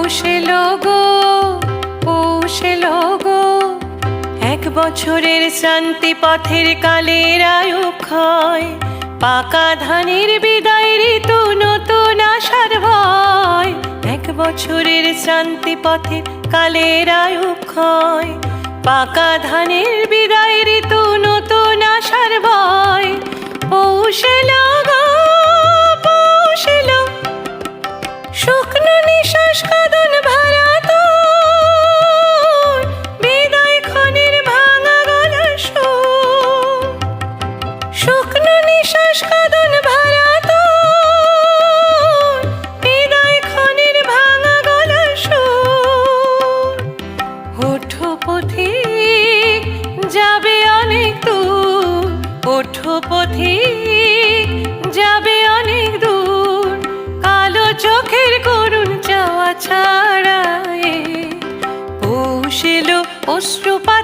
পৌষ এলো গো, পৌষ এলো গো, এক বছরের শান্তি পথের কালের আয়ু ক্ষয়, পাকা ধানের বিদায় ঋতু নতুন আশার ভয়। এক বছরের শান্তি পথের কালের আয়ু ক্ষয়, পাকা ধানের বিদায় ঋতু নতুন আশার ভয়। পৌষ এলো গো, পৌষ এলো, শুকনো নিঃশ্বাস কাঁদন ভরা তোর, বিদায় ক্ষণের ভাঙা গলার সুর। শুকনো নিঃশ্বাস কাঁদন ভরা তোর, বিদায় ক্ষণের ভাঙা গলার সুর। ওঠো পথিক যাবে অনেক দূর, ওঠো পথিক যাবে অনেক দূর, কালো চোখের করুণ চাওয়া ছাড়ায়। পৌষ এলো অশ্রুপা